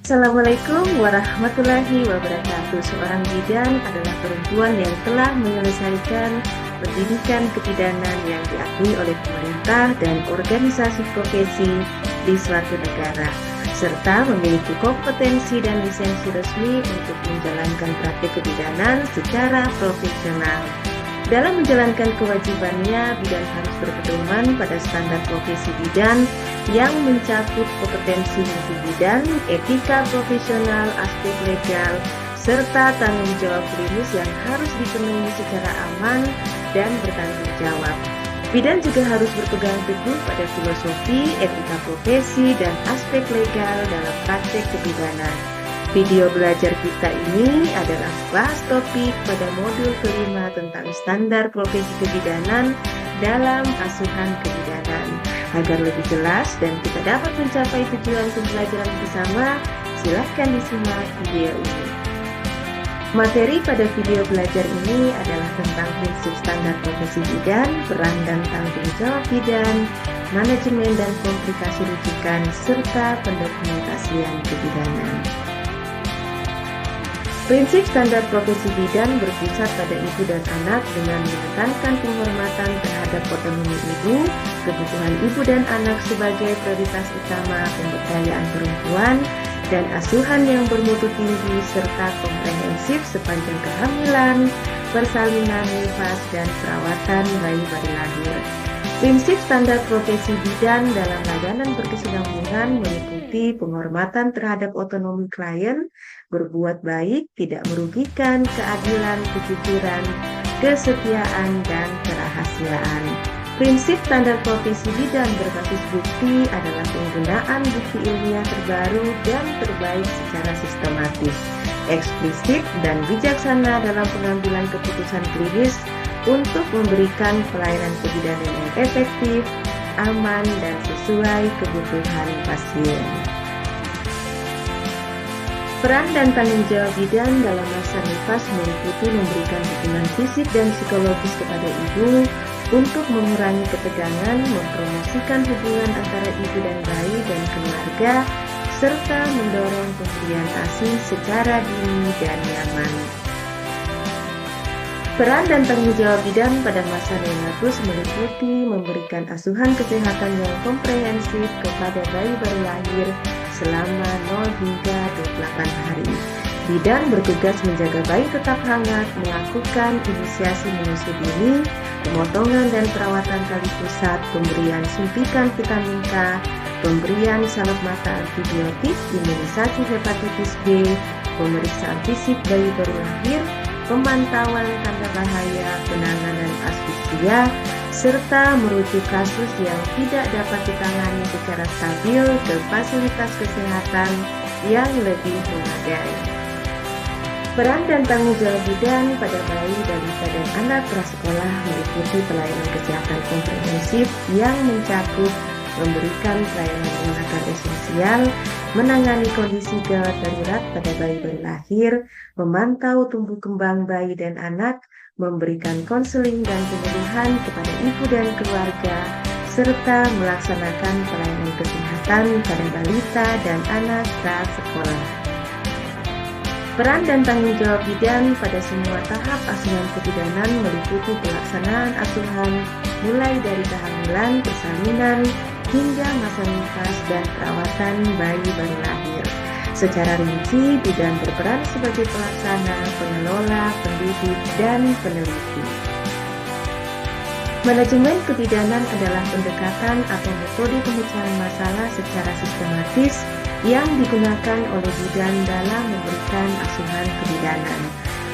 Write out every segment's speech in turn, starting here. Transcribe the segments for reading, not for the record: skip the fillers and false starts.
Assalamualaikum warahmatullahi wabarakatuh. Seorang bidan adalah perempuan yang telah menyelesaikan pendidikan kebidanan yang diakui oleh pemerintah dan organisasi profesi di suatu negara, serta memiliki kompetensi dan lisensi resmi untuk menjalankan praktik kebidanan secara profesional. Dalam menjalankan kewajibannya, bidan harus berpedoman pada standar profesi bidan yang mencakup kompetensi mutu bidan, etika profesional, aspek legal, serta tanggung jawab klinis yang harus dipenuhi secara aman dan bertanggung jawab. Bidan juga harus berpegang teguh pada filosofi, etika profesi, dan aspek legal dalam praktek kebidanan. Video belajar kita ini adalah bahas topik pada modul kelima tentang standar profesi kebidanan dalam asuhan kebidanan. Agar lebih jelas dan kita dapat mencapai tujuan pembelajaran bersama, silahkan disimak video ini. Materi pada video belajar ini adalah tentang prinsip standar profesi bidan, peran dan tanggung jawab bidan, manajemen dan komplikasi rujukan, serta pendokumentasian kebidanan. Prinsip standar profesi bidan berpusat pada ibu dan anak dengan menekankan penghormatan terhadap otonomi ibu, kebutuhan ibu dan anak sebagai prioritas utama pemberdayaan perempuan, dan asuhan yang bermutu tinggi serta komprehensif sepanjang kehamilan, persalinan, nifas, dan perawatan bayi baru lahir. Prinsip standar profesi bidan dalam layanan berkesinambungan meliputi penghormatan terhadap otonomi klien, berbuat baik, tidak merugikan, keadilan, kejujuran, kesetiaan, dan kerahasiaan. Prinsip standar profesi bidan berbasis bukti adalah penggunaan bukti ilmiah terbaru dan terbaik secara sistematis, eksplisit, dan bijaksana dalam pengambilan keputusan klinis untuk memberikan pelayanan kebidanan yang efektif, aman, dan sesuai kebutuhan pasien. Peran dan tanggung jawab bidan dalam masa nifas meliputi memberikan dukungan fisik dan psikologis kepada ibu untuk mengurangi ketegangan, mempromosikan hubungan antara ibu dan bayi dan keluarga, serta mendorong pemberian ASI secara dini dan nyaman. Peran dan tanggung jawab bidan pada masa neonatus meliputi memberikan asuhan kesehatan yang komprehensif kepada bayi baru lahir selama 0 hingga 28 hari. Bidan bertugas menjaga bayi tetap hangat, melakukan inisiasi menyusu dini, pemotongan dan perawatan kali pusat, pemberian suntikan vitamin K, pemberian salep mata antibiotik, imunisasi hepatitis B, pemeriksaan fisik bayi baru lahir, pemantauan tanda bahaya, penanganan asfiksia, serta merujuk kasus yang tidak dapat ditangani secara stabil ke fasilitas kesehatan yang lebih memadai. Peran dan tanggung jawab bidan pada bayi, balita, dan anak prasekolah meliputi pelayanan kesehatan komprehensif yang mencakup memberikan pelayanan perawatan esensial, menangani kondisi gawat darurat pada bayi baru lahir, memantau tumbuh kembang bayi dan anak, memberikan konseling dan penyuluhan kepada ibu dan keluarga, serta melaksanakan pelayanan kesehatan pada balita dan anak prasekolah. Peran dan tanggung jawab bidan pada semua tahap asuhan kebidanan meliputi pelaksanaan asuhan mulai dari kehamilan, persalinan, hingga masa nifas dan perawatan bayi baru lahir. Secara rinci, bidan berperan sebagai pelaksana, pengelola, pendidik, dan peneliti. Manajemen kebidanan adalah pendekatan atau metode pemecahan masalah secara sistematis yang digunakan oleh bidan dalam memberikan asuhan kebidanan.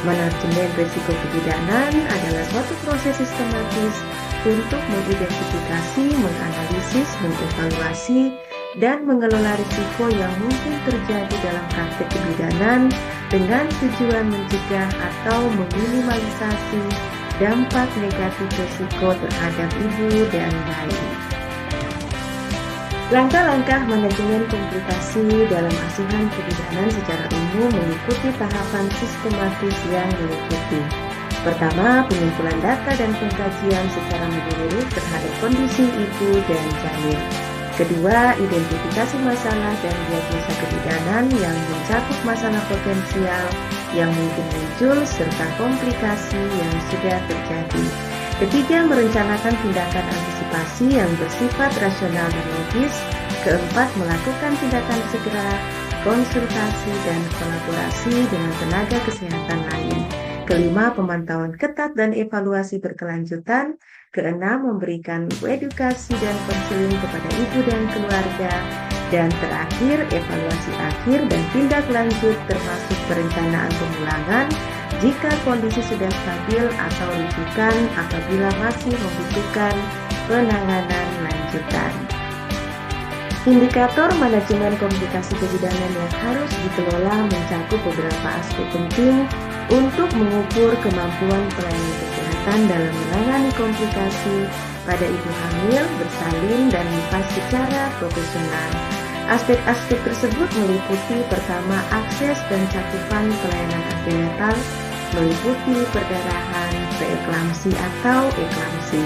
Manajemen risiko kebidanan adalah suatu proses sistematis untuk mengidentifikasi, menganalisis, mengevaluasi, dan mengelola risiko yang mungkin terjadi dalam praktik kebidanan dengan tujuan mencegah atau meminimalisasi dampak negatif risiko terhadap ibu dan bayi. Langkah-langkah manajemen komplikasi dalam asuhan kebidanan secara umum mengikuti tahapan sistematis yang meliputi: pertama, pengumpulan data dan pengkajian secara menyeluruh terhadap kondisi ibu dan janin; Kedua, identifikasi masalah dan diagnosa kebidanan yang mencakup masalah potensial yang mungkin muncul serta komplikasi yang sudah terjadi. Ketiga, merencanakan tindakan antisipasi yang bersifat rasional dan logis. Keempat, melakukan tindakan segera, konsultasi dan kolaborasi dengan tenaga kesehatan lain. Kelima, pemantauan ketat dan evaluasi berkelanjutan. Keenam, memberikan edukasi dan konseling kepada ibu dan keluarga. Dan terakhir, evaluasi akhir dan tindak lanjut termasuk perencanaan pemulangan jika kondisi sudah stabil atau rujukan apabila masih membutuhkan penanganan lanjutan. Indikator manajemen komplikasi kebidanan yang harus dikelola mencakup beberapa aspek penting untuk mengukur kemampuan pelayanan kesehatan dalam menangani komplikasi pada ibu hamil, bersalin, dan nifas secara profesional. Aspek-aspek tersebut meliputi pertama, akses dan cakupan pelayanan antenatal, meliputi perdarahan, preeklamsi atau eklamsi.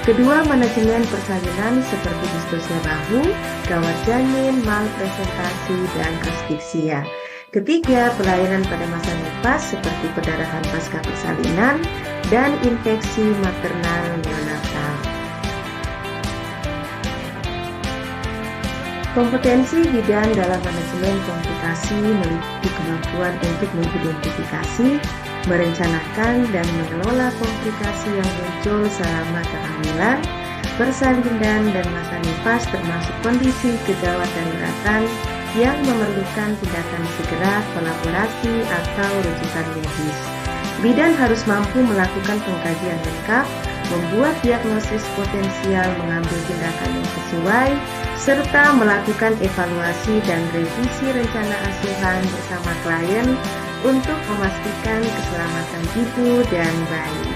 Kedua, manajemen persalinan seperti distosia bahu, kawat janin, malpresentasi, dan asfiksia. Ketiga, pelayanan pada masa nifas seperti perdarahan pasca persalinan dan infeksi maternal neonatal. Kompetensi bidan dalam manajemen komplikasi meliputi kemampuan untuk mengidentifikasi, merencanakan, dan mengelola komplikasi yang muncul selama kehamilan, persalinan, dan masa nifas termasuk kondisi kegawat daruratan yang memerlukan tindakan segera, kolaborasi, atau rujukan medis. Bidan harus mampu melakukan pengkajian lengkap, membuat diagnosis potensial, mengambil tindakan yang sesuai, serta melakukan evaluasi dan revisi rencana asuhan bersama klien untuk memastikan keselamatan ibu dan bayi.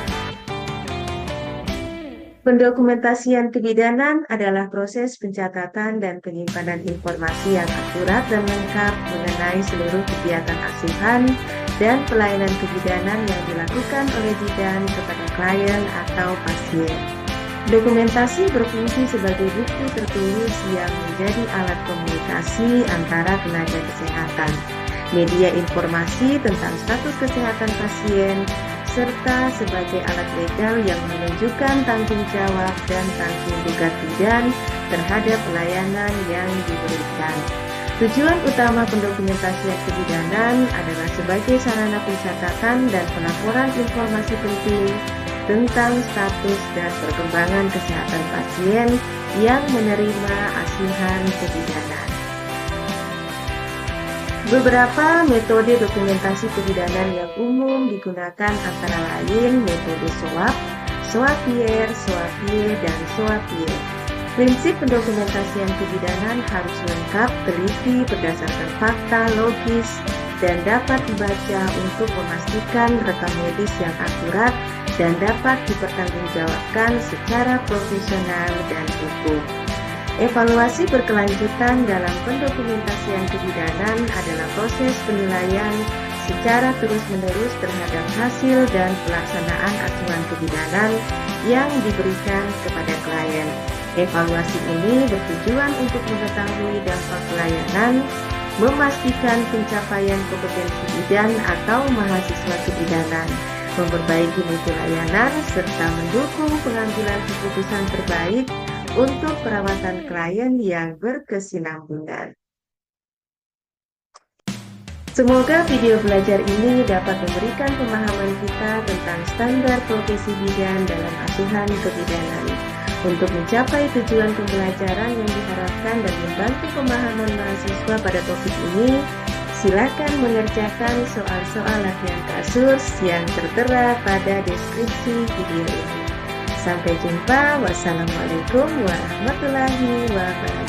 Pendokumentasian kebidanan adalah proses pencatatan dan penyimpanan informasi yang akurat dan lengkap mengenai seluruh kegiatan asuhan dan pelayanan kebidanan yang dilakukan oleh bidan kepada klien atau pasien. Dokumentasi berfungsi sebagai bukti tertulis yang menjadi alat komunikasi antara tenaga kesehatan, media informasi tentang status kesehatan pasien, serta sebagai alat legal yang menunjukkan tanggung jawab dan tanggung jawab bidan terhadap pelayanan yang diberikan. Tujuan utama pendokumentasian kebidanan adalah sebagai sarana pencatatan dan pelaporan informasi penting tentang status dan perkembangan kesehatan pasien yang menerima asuhan kebidanan. Beberapa metode dokumentasi kebidanan yang umum digunakan antara lain metode SOAP, SOAPIER, SOAPIE, dan SOAPIER. Prinsip pendokumentasian kebidanan harus lengkap, teliti, berdasarkan fakta, logis, dan dapat dibaca untuk memastikan rekam medis yang akurat dan dapat dipertanggungjawabkan secara profesional dan hukum. Evaluasi berkelanjutan dalam pendokumentasian kebidanan adalah proses penilaian secara terus-menerus terhadap hasil dan pelaksanaan asuhan kebidanan yang diberikan kepada klien. Evaluasi ini bertujuan untuk mengetahui dampak pelayanan, memastikan pencapaian kompetensi bidan atau mahasiswa kebidanan, memperbaiki mutu layanan, serta mendukung pengambilan keputusan terbaik untuk perawatan klien yang berkesinambungan. Semoga video belajar ini dapat memberikan pemahaman kita tentang standar profesi bidan dalam asuhan kebidanan. Untuk mencapai tujuan pembelajaran yang diharapkan dan membantu pemahaman mahasiswa pada topik ini, silakan mengerjakan soal-soal latihan kasus yang tertera pada deskripsi video ini. Sampai jumpa. Wassalamualaikum warahmatullahi wabarakatuh.